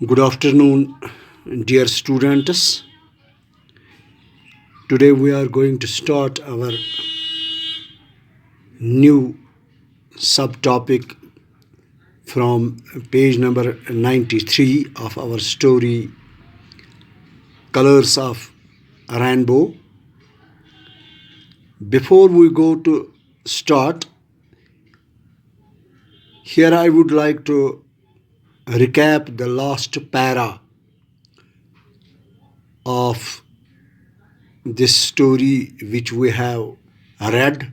Good afternoon, dear students. Today we are going to start our new subtopic from page number 93 of our story Colors of Rainbow. Before we go to start, here I would like to recap the last para of this story which we have read.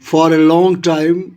for a long time,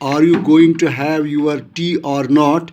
Are you going to have your tea or not?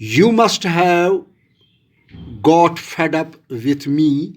You must have got fed up with me.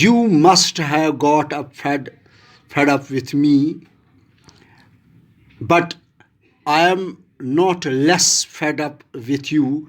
You must have got fed up with me, but I am not less fed up with you.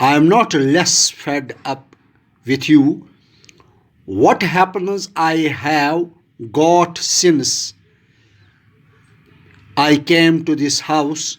I am not less fed up with you. What happens I have got since I came to this house.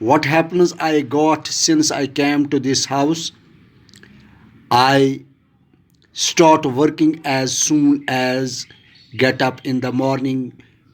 What happens I got since I came to this house. I start working as soon as get up in the morning.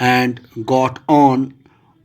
and got on,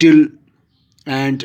till and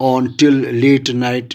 on till late night,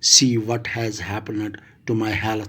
see what has happened to my health,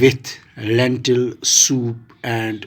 with lentil soup and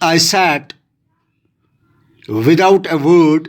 I sat without a word.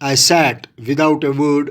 I sat without a word,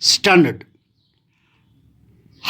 Stunned,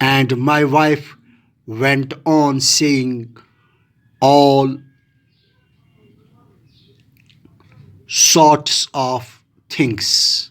And my wife went on saying all sorts of things.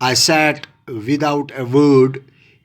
I sat without a word,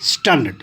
Stunned.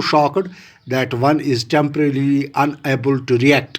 shocked that one is temporarily unable to react,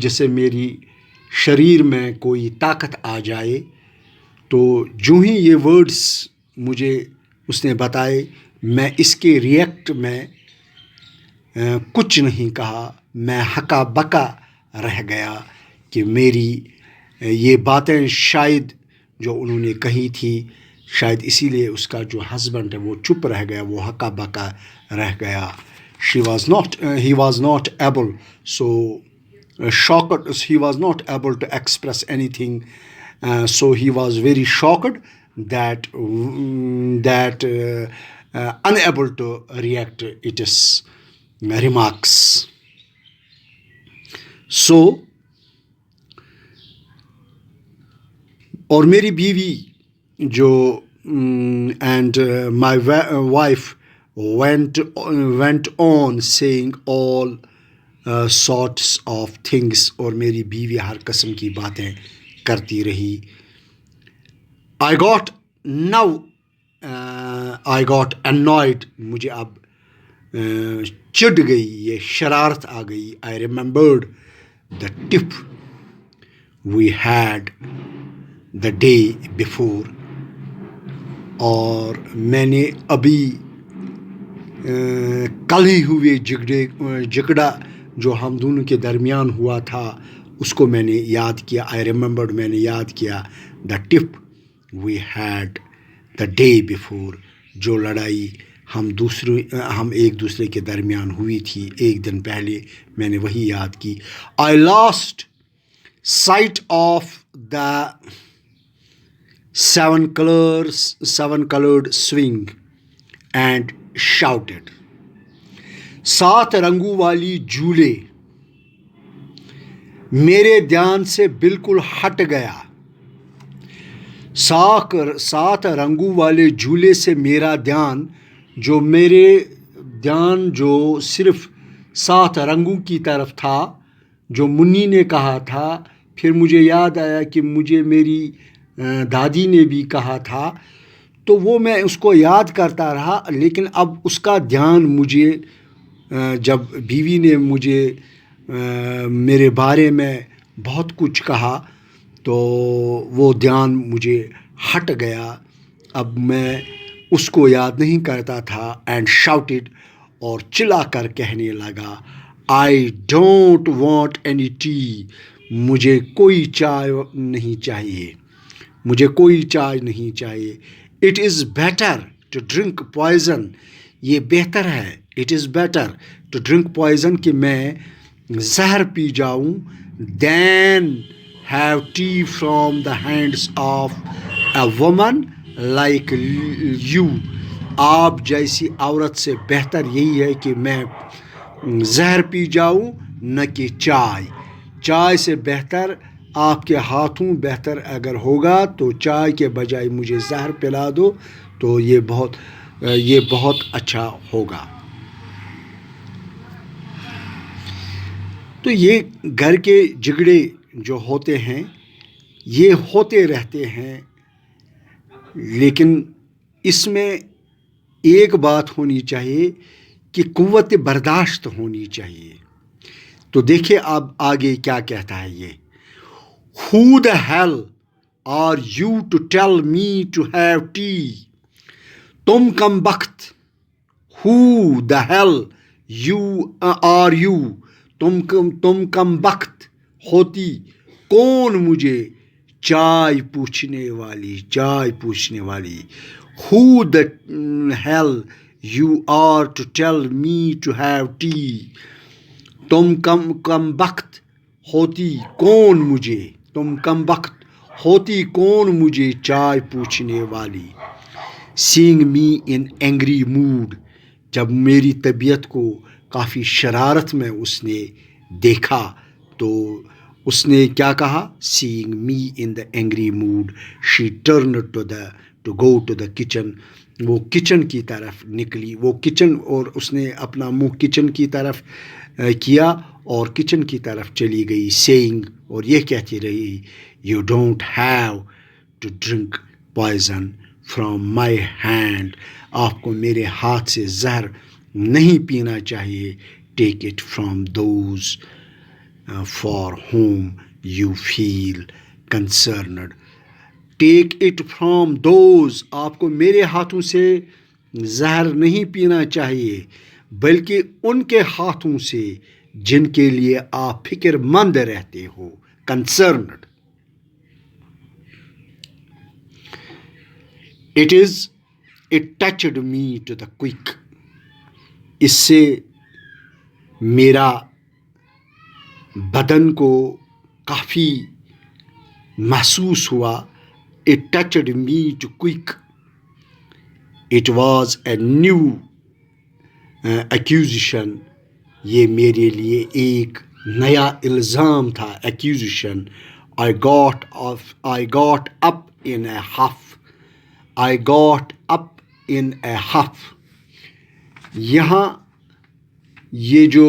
جیسے میری شریر میں کوئی طاقت آ جائے، تو جو ہی یہ ورڈز مجھے اس نے بتائے، میں اس کے ریئیکٹ میں کچھ نہیں کہا، میں ہکا بکا رہ گیا کہ میری یہ باتیں شاید جو انہوں نے کہی تھی، شاید اسی لیے اس کا جو ہسبینڈ ہے وہ چپ رہ گیا، وہ ہکا بکا رہ گیا. He was not able, so shocked, he was not able to express anything, so he was very shocked that unable to react its remarks. So اور میری بیوی جو and my wife went on saying all sorts of things، اور میری بیوی ہر قسم کی باتیں کرتی رہی. I got annoyed، مجھے اب چڑ گئی، یہ شرارت آ گئی. I remembered the tip we had the day before، اور میں نے ابھی کل ہی ہوئے جھگڑا جو ہم دونوں کے درمیان ہوا تھا، اس کو میں نے یاد کیا. I remembered، میں نے یاد کیا the tip we had the day before، جو لڑائی ہم ایک دوسرے کے درمیان ہوئی تھی ایک دن پہلے، میں نے وہی یاد کی. I lost sight of the seven colored swing and shouted، 7 رنگوں والی جھولے میرے دھیان سے بالکل ہٹ گیا. 7 رنگوں والے جھولے سے میرا دھیان جو صرف 7 رنگوں کی طرف تھا، جو منی نے کہا تھا. پھر مجھے یاد آیا کہ مجھے میری دادی نے بھی کہا تھا، تو وہ میں اس کو یاد کرتا رہا. لیکن اب اس کا دھیان مجھے، جب بیوی نے مجھے میرے بارے میں بہت کچھ کہا، تو وہ دھیان مجھے ہٹ گیا. اب میں اس کو یاد نہیں کرتا تھا. اینڈ شاؤٹڈ، اور چلا کر کہنے لگا، I don't want any tea، مجھے کوئی چائے نہیں چاہیے، مجھے کوئی چائے نہیں چاہیے. It is better to drink poison، یہ بہتر ہے. It is better to drink poison، کہ میں زہر پی جاؤں، than have tea from the hands of a woman like you، آپ جیسی عورت سے بہتر یہی ہے کہ میں زہر پی جاؤں نہ کہ چائے سے بہتر آپ کے ہاتھوں بہتر اگر ہوگا تو چائے کے بجائے مجھے زہر پلا دو، تو یہ بہت اچھا ہوگا. تو یہ گھر کے جھگڑے جو ہوتے ہیں یہ ہوتے رہتے ہیں، لیکن اس میں ایک بات ہونی چاہیے کہ قوت برداشت ہونی چاہیے. تو دیکھیں اب آگے کیا کہتا ہے یہ، Who the hell are you to tell me to have tea؟ تم کم بخت، Who the hell are you؟ تم کم بخت ہوتی کون مجھے چائے پوچھنے والی. Who the hell you are to tell me to have tea؟ تم کم بخت ہوتی کون مجھے چائے پوچھنے والی. Seeing me in angry mood، جب میری طبیعت کو کافی شرارت میں اس نے دیکھا تو اس نے کیا کہا، Seeing me in the angry mood she turned to go to the kitchen، وہ کچن کی طرف نکلی، اور اس نے اپنا منہ کچن کی طرف کیا اور کچن کی طرف چلی گئی. Saying، اور یہ کہتی رہی، You don't have to drink poison from my hand، آپ کو میرے ہاتھ سے زہر نہیں پینا چاہیے. Take it from those for whom you feel concerned. Take it from those. آپ کو میرے ہاتھوں سے زہر نہیں پینا چاہیے بلکہ ان کے ہاتھوں سے جن کے لیے آپ فکر مند رہتے ہو. Concerned. It touched me to the quick. اس سے میرا بدن کو کافی محسوس ہوا. It touched me to quick. It was a new accusation. یہ میرے لیے ایک نیا الزام تھا. Accusation. I got up in a huff. I got up in a huff. یہاں یہ جو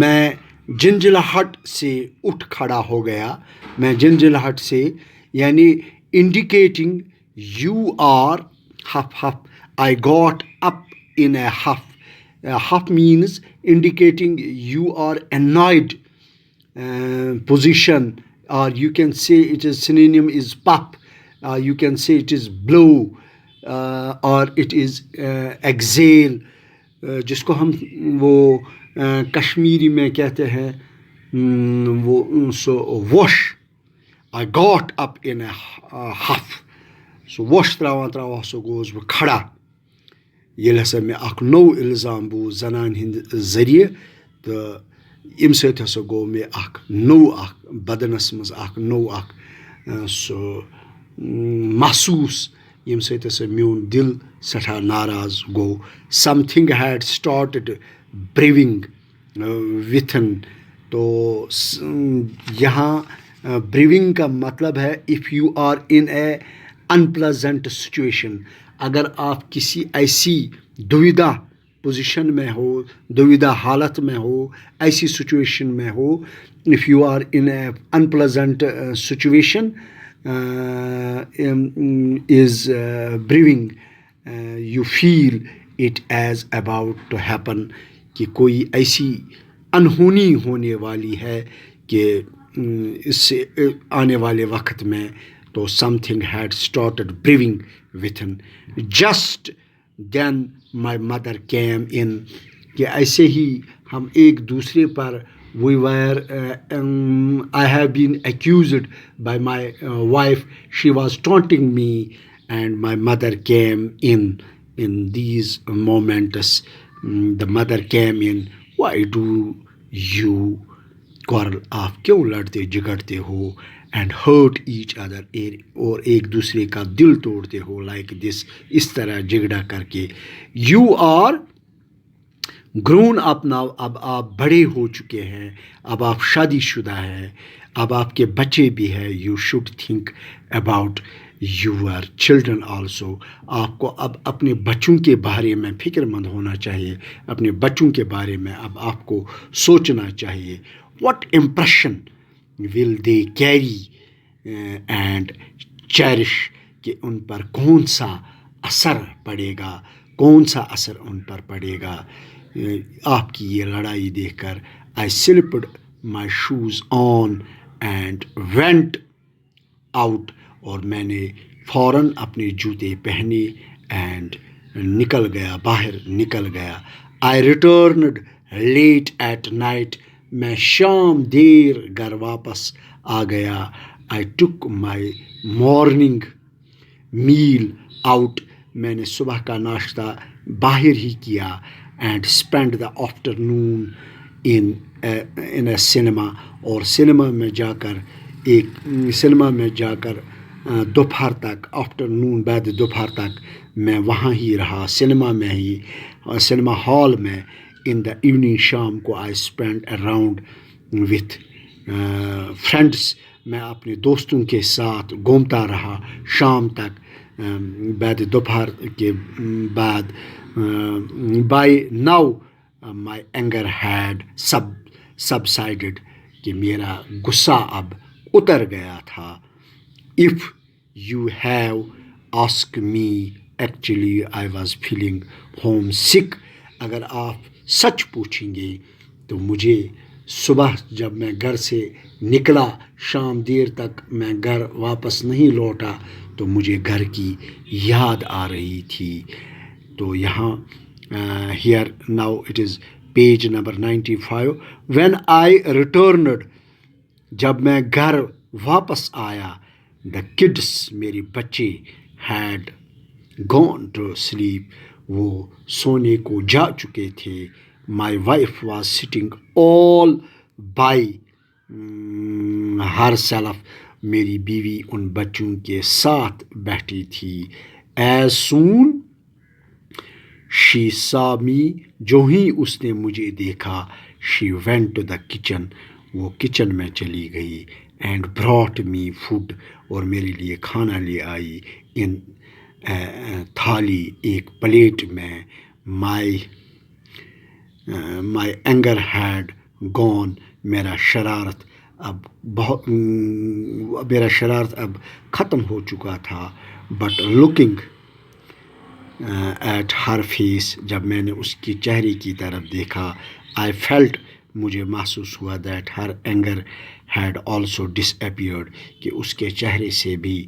میں جھنجھلاہٹ سے اٹھ کھڑا ہو گیا. میں جھنجھلاہٹ سے یعنی indicating you are huff. I got up in a huff. Huff means indicating you are annoyed position, or you can say it is synonym is puff. You can say it is blow, or it is exhale, جس کو ہم وہ کشمیری میں کہتے ہیں وہ سو وش. I got up in a huff. سو وش تراوان تراوان سو گوس بہٕ کھڑا. ییٚلہِ ہسا مےٚ اکھ نوٚو اِلزام بوٗز زنانہِ ہِنٛدِ ذٔریعہِ تہٕ اَمہِ سۭتۍ ہسا گوٚو مےٚ اکھ نوٚو اکھ بدنس منٛز اکھ نوٚو اکھ سُہ محسوٗس ییٚمہِ سۭتۍ ہسا میون دل سٮ۪ٹھاہ ناراض گوٚو. Something had started brewing within. تو یہاں brewing کا مطلب ہے if you are in a unpleasant situation. اگر آپ کسی ایسی دویدھا پوزیشن میں ہو, دویدھا حالت میں ہو, ایسی سچویشن میں ہو, if you are in a unpleasant situation is brewing, you feel it as about to happen, کہ کوئی ایسی انہونی ہونے والی ہے کہ اس سے آنے والے وقت میں. تو something had started brewing within. Just then my mother came in. کہ ایسے ہی ہم ایک دوسرے پر we were I have been accused by my wife. She was taunting me and my mother came in these moments. The mother came in. Why do you quarrel? آپ کیوں لڑتے جھگڑتے ہو and hurt each other, اور ایک دوسرے کا دل توڑتے ہو like this, اس طرح جھگڑا کر کے. You are grown up now. اب آپ بڑے ہو چکے ہیں, اب آپ شادی شدہ ہیں, اب آپ کے بچے بھی ہیں. You should think about your children also. آپ کو اب اپنے بچوں کے بارے میں فکر مند ہونا چاہیے, اپنے بچوں کے بارے میں اب آپ کو سوچنا چاہیے. What impression will they carry and cherish, کہ ان پر کون سا اثر پڑے گا, کون سا اثر ان پر پڑے گا. آپ کی یہ لڑائی دیکھ کر I slipped my shoes on and went out. اور میں نے فوراً اپنے جوتے پہنے and نکل گیا, باہر نکل گیا. I returned late at night. میں شام دیر گھر واپس آ گیا. I took my morning meal out. میں نے صبح کا ناشتہ باہر ہی کیا. And spent the afternoon in a cinema. اور سنیما میں جا کر دوپہر تک, آفٹرنون بعد دوپہر تک میں وہاں ہی رہا, سنیما میں ہی, سنیما ہال میں. in the evening, شام کو I spent around with friends. میں اپنے دوستوں کے ساتھ گھومتا رہا شام تک, بعد دوپہر کے بعد. by now my anger had subsided. کہ میرا غصہ اب اتر گیا تھا. if you have asked me, actually I was feeling homesick. اگر آپ سچ پوچھیں گے تو مجھے صبح جب میں گھر سے نکلا شام دیر تک میں گھر واپس نہیں لوٹا تو مجھے گھر کی یاد آ رہی تھی. تو یہاں here now it is page number 95. When I returned جب میں گھر واپس آیا دا کڈس میری بچے ہیڈ گون ٹو سلیپ وہ سونے کو جا چکے تھے. My wife was sitting all by her self میری بیوی ان بچوں کے ساتھ بیٹھی تھی. ایز سون شی سا می جو ہی اس نے مجھے دیکھا she went to the kitchen وہ کچن میں چلی گئی. اینڈ براٹ می فوڈ اور میرے لیے کھانا لے آئی. ان تھالی ایک پلیٹ میں. مائی اینگر ہیڈ گون میرا شرارت اب ختم ہو چکا تھا. But looking at her face جب میں نے اس کی چہرے کی طرف دیکھا آئی فیلٹ مجھے محسوس ہوا that her anger had also disappeared کہ اس کے چہرے سے بھی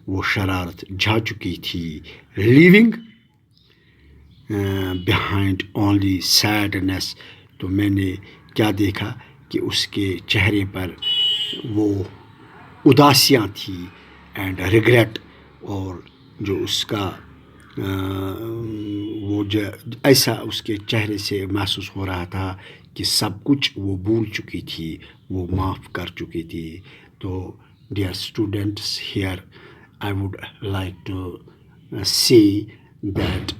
وہ شرارت جا چکی تھی. لیونگ بیہائنڈ اونلی سیڈنس تو میں نے کیا دیکھا کہ اس کے چہرے پر وہ اداسیاں تھیں. اینڈ ریگریٹ اور جو اس کا وہ جو ایسا اس کے چہرے سے محسوس ہو رہا تھا کہ سب کچھ وہ بھول چکی تھی وہ معاف کر چکی تھی. تو dear students here I would like to say that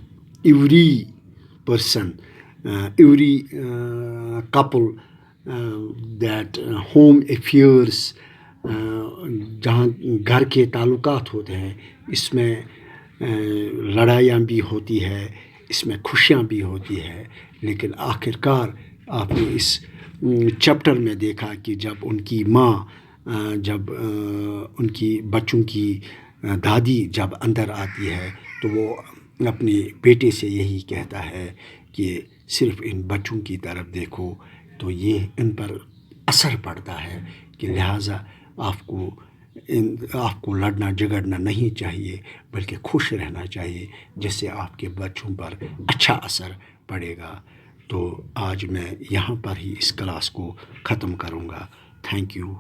every person, every couple that home affairs جہاں گھر کے تعلقات ہوتے ہیں اس میں لڑائیاں بھی ہوتی ہے اس میں خوشیاں بھی ہوتی ہے. لیکن آخرکار آپ نے اس چیپٹر میں دیکھا کہ جب ان کی ماں جب ان کی بچوں کی دادی جب اندر آتی ہے تو وہ اپنے بیٹے سے یہی کہتا ہے کہ صرف ان بچوں کی طرف دیکھو تو یہ ان پر اثر پڑتا ہے کہ لہٰذا آپ کو لڑنا جھگڑنا نہیں چاہیے بلکہ خوش رہنا چاہیے جس سے آپ کے بچوں پر اچھا اثر پڑے گا. تو آج میں یہاں پر ہی اس کلاس کو ختم کروں گا. Thank you.